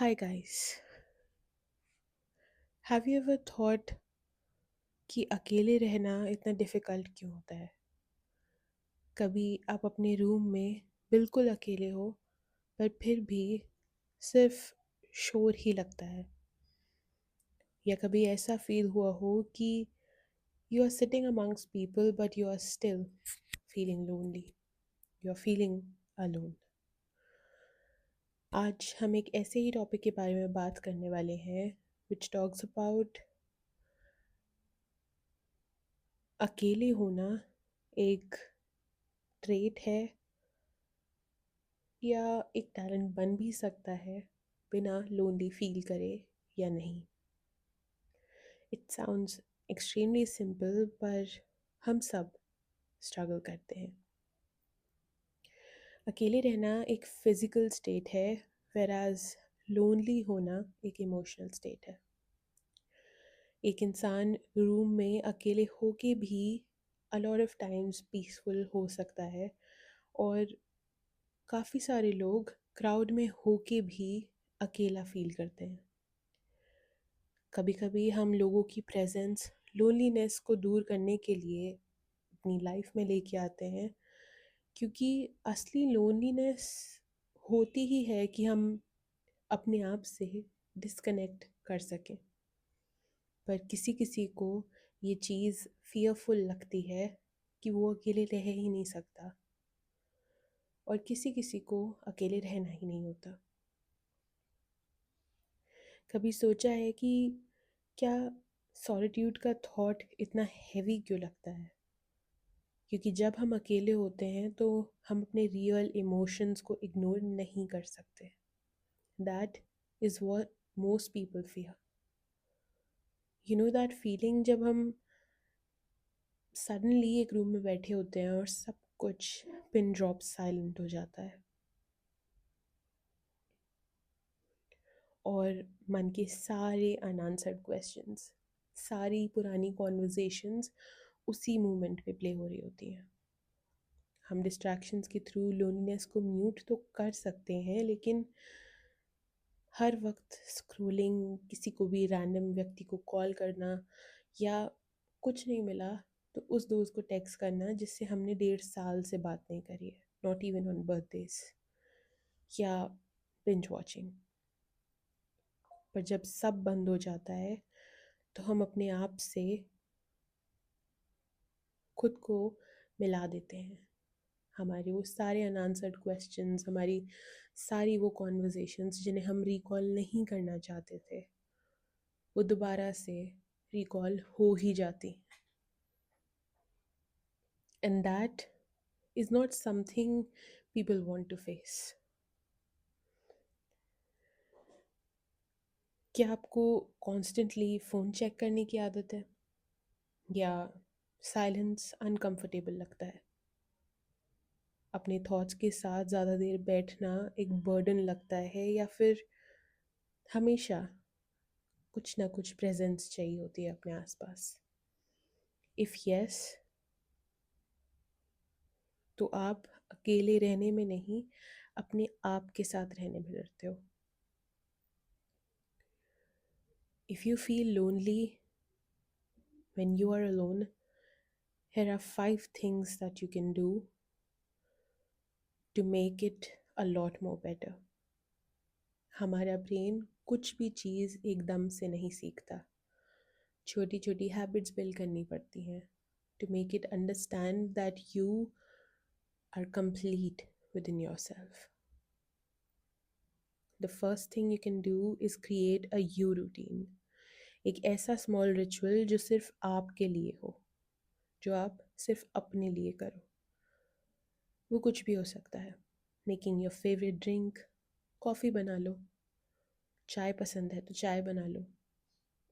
Hi guys. Have you ever thought कि अकेले रहना इतना डिफ़िकल्ट क्यों होता है? कभी आप अपने रूम में बिल्कुल अकेले हो, पर फिर भी सिर्फ़ शोर ही लगता है। या कभी ऐसा फ़ील हुआ हो कि you are sitting amongst people but you are still feeling lonely, you are feeling alone. आज हम एक ऐसे ही टॉपिक के बारे में बात करने वाले हैं व्हिच टॉक्स अबाउट अकेले होना एक ट्रेट है या एक टैलेंट बन भी सकता है बिना लोनली फील करे या नहीं। इट साउंड्स एक्सट्रीमली सिंपल पर हम सब स्ट्रगल करते हैं। अकेले रहना एक फिजिकल स्टेट है, whereas लोनली होना एक इमोशनल स्टेट है। एक इंसान रूम में अकेले होके भी a lot of times peaceful हो सकता है, और काफ़ी सारे लोग क्राउड में होके भी अकेला फील करते हैं। कभी कभी हम लोगों की प्रेजेंस लोनलीनेस को दूर करने के लिए अपनी लाइफ में लेके आते हैं, क्योंकि असली लोनलीनेस होती ही है कि हम अपने आप से डिस्कनेक्ट कर सकें। पर किसी किसी को ये चीज़ फियरफुल लगती है कि वो अकेले रह ही नहीं सकता, और किसी किसी को अकेले रहना ही नहीं होता। कभी सोचा है कि क्या सॉलिट्यूड का थॉट इतना हैवी क्यों लगता है? क्योंकि जब हम अकेले होते हैं तो हम अपने रियल इमोशंस को इग्नोर नहीं कर सकते। That is what most people fear. You know that feeling जब हम सडनली एक रूम में बैठे होते हैं और सब कुछ पिन ड्रॉप साइलेंट हो जाता है, और मन के सारे अनआंसर्ड क्वेश्चंस, सारी पुरानी कॉन्वर्जेशंस उसी मोमेंट पे प्ले हो रही होती हैं। हम डिस्ट्रैक्शंस के थ्रू लोनलीनेस को म्यूट तो कर सकते हैं, लेकिन हर वक्त स्क्रॉलिंग, किसी को भी रैंडम व्यक्ति को कॉल करना, या कुछ नहीं मिला तो उस दोस्त को टेक्स्ट करना जिससे हमने 1.5 साल से बात नहीं करी है, नॉट इवन ऑन बर्थडेज, या बिंज वॉचिंग। पर जब सब बंद हो जाता है तो हम अपने आप से खुद को मिला देते हैं। हमारे वो सारे अनआंसर्ड क्वेश्चंस, हमारी सारी वो कॉन्वर्जेशंस जिन्हें हम रिकॉल नहीं करना चाहते थे, वो दोबारा से रिकॉल हो ही जाती। And that is not something people want to face. क्या आपको कॉन्स्टेंटली फ़ोन चेक करने की आदत है, या साइलेंस अनकंफर्टेबल लगता है? अपने थॉट्स के साथ ज़्यादा देर बैठना एक बर्डन लगता है, या फिर हमेशा कुछ ना कुछ प्रेजेंस चाहिए होती है अपने आसपास? इफ़ यस, तो आप अकेले रहने में नहीं, अपने आप के साथ रहने में डरते हो। If you feel lonely when you are alone, here are 5 things that you can do to make it a lot more better. हमारा ब्रेन कुछ भी चीज़ एकदम से नहीं सीखता। छोटी छोटी हैबिट्स बिल्ड करनी पड़ती हैं to make it understand that you are complete within yourself. The first thing you can do is create a you routine. एक ऐसा स्मॉल रिचुअल जो सिर्फ आपके लिए हो, जो आप सिर्फ अपने लिए करो। वो कुछ भी हो सकता है। Making your favourite drink, coffee बना लो, चाय पसंद है तो चाय बना लो,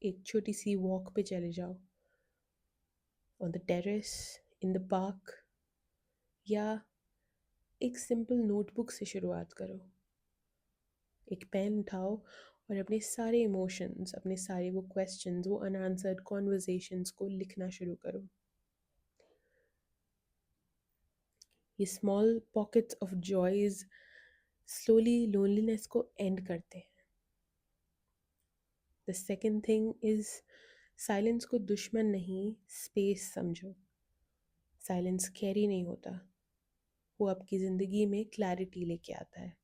एक छोटी सी वॉक पे चले जाओ, on the terrace, in the park, या एक सिंपल नोटबुक से शुरुआत करो। एक पेन उठाओ और अपने सारे इमोशंस, अपने सारे वो क्वेश्चंस, वो अनआंसर्ड कॉन्वर्जेशंस को लिखना शुरू करो। ये small pockets of joys slowly loneliness को एंड करते हैं। The second thing is silence को दुश्मन नहीं, स्पेस समझो। साइलेंस कैरी नहीं होता, वो आपकी ज़िंदगी में क्लैरिटी लेके आता है।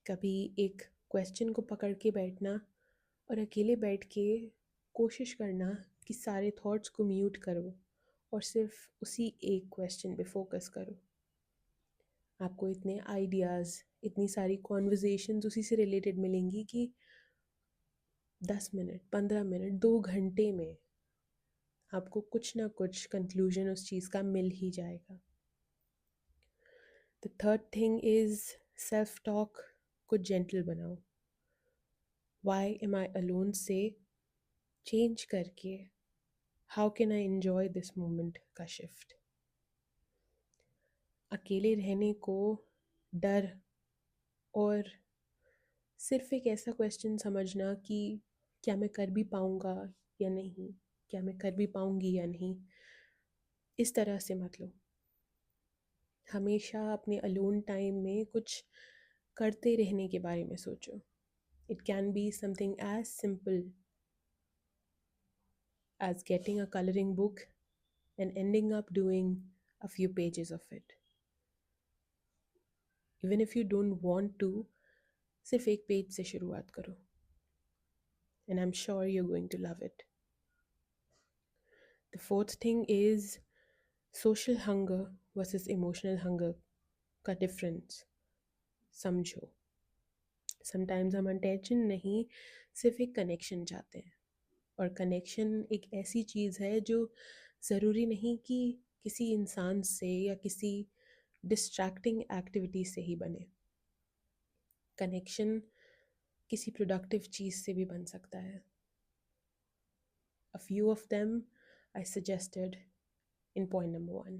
कभी एक क्वेश्चन को पकड़ के बैठना और अकेले बैठ के कोशिश करना कि सारे थॉट्स को म्यूट करो और सिर्फ उसी एक क्वेश्चन पे फोकस करो। आपको इतने आइडियाज़, इतनी सारी कॉन्वर्जेशंस उसी से रिलेटेड मिलेंगी कि 10 मिनट, 15 मिनट, 2 घंटे में आपको कुछ ना कुछ कंक्लूजन उस चीज़ का मिल ही जाएगा। The third thing is self talk को जेंटल बनाओ। वाई एम आई अलोन से चेंज करके how can I enjoy this moment का शिफ्ट। अकेले रहने को डर और सिर्फ एक ऐसा क्वेश्चन समझना कि क्या मैं कर भी पाऊँगा या नहीं, क्या मैं कर भी पाऊँगी या नहीं, इस तरह से मत लो। हमेशा अपने अलोन टाइम में कुछ करते रहने के बारे में सोचो। It can be something as simple as getting a colouring book and ending up doing a few pages of it. Even if you don't want to, सिर्फ एक पेज से शुरुआत करो and I'm sure you're going to love it. The fourth thing is social hunger versus emotional hunger का difference समझो. Sometimes हम attention नहीं, सिर्फ एक connection चाहते हैं, और connection एक ऐसी चीज़ है जो ज़रूरी नहीं कि किसी इंसान से या किसी डिस्ट्रैक्टिंग एक्टिविटी से ही बने। कनेक्शन किसी प्रोडक्टिव चीज़ से भी बन सकता है। A few of them I suggested in point number 1.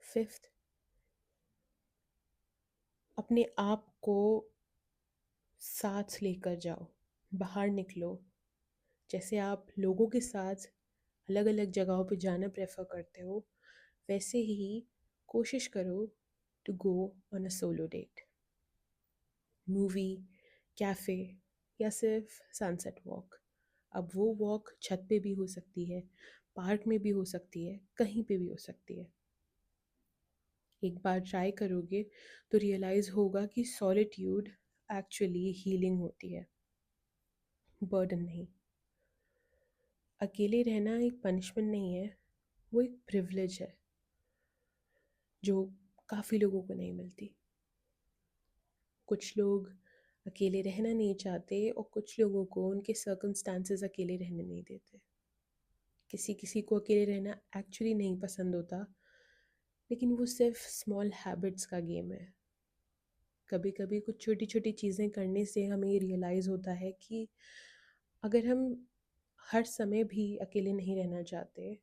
Fifth, अपने आप को साथ लेकर जाओ, बाहर निकलो। जैसे आप लोगों के साथ अलग अलग जगहों पे जाना प्रेफर करते हो, वैसे ही कोशिश करो to go on a solo date, movie, cafe या सिर्फ सनसेट वॉक। अब वो वॉक छत पे भी हो सकती है, पार्क में भी हो सकती है, कहीं पे भी हो सकती है। एक बार ट्राई करोगे तो रियलाइज़ होगा कि सॉलिट्यूड एक्चुअली हीलिंग होती है, बर्डन नहीं। अकेले रहना एक पनिशमेंट नहीं है, वो एक प्रिविलेज है जो काफ़ी लोगों को नहीं मिलती। कुछ लोग अकेले रहना नहीं चाहते और कुछ लोगों को उनके सर्कमस्टांसेस अकेले रहने नहीं देते। किसी किसी को अकेले रहना एक्चुअली नहीं पसंद होता, लेकिन वो सिर्फ स्मॉल हैबिट्स का गेम है। कभी कभी कुछ छोटी छोटी चीज़ें करने से हमें ये रियलाइज़ होता है कि अगर हम हर समय भी अकेले नहीं रहना चाहते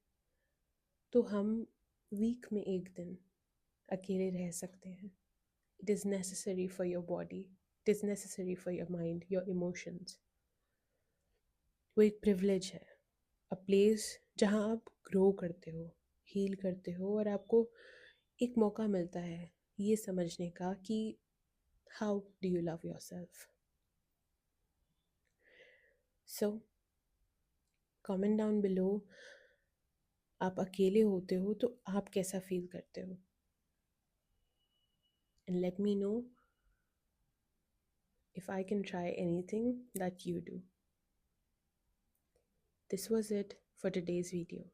तो हम वीक में एक दिन अकेले रह सकते हैं। It is necessary for your body, it is necessary for your mind, your emotions. वो एक प्रिविलेज है, अ प्लेस जहाँ आप ग्रो करते हो, हील करते हो, और आपको एक मौका मिलता है ये समझने का कि how do you love your self. So comment down below, आप अकेले होते हो तो आप कैसा फील करते हो, and let me know if I can try anything that you do. This was it for today's video.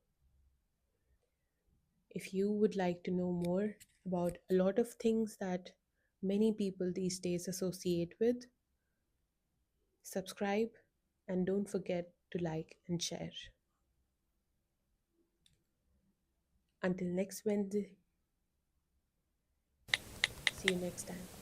If you would like to know more about a lot of things that many people these days associate with, subscribe and don't forget to like and share. Until next Wednesday, see you next time.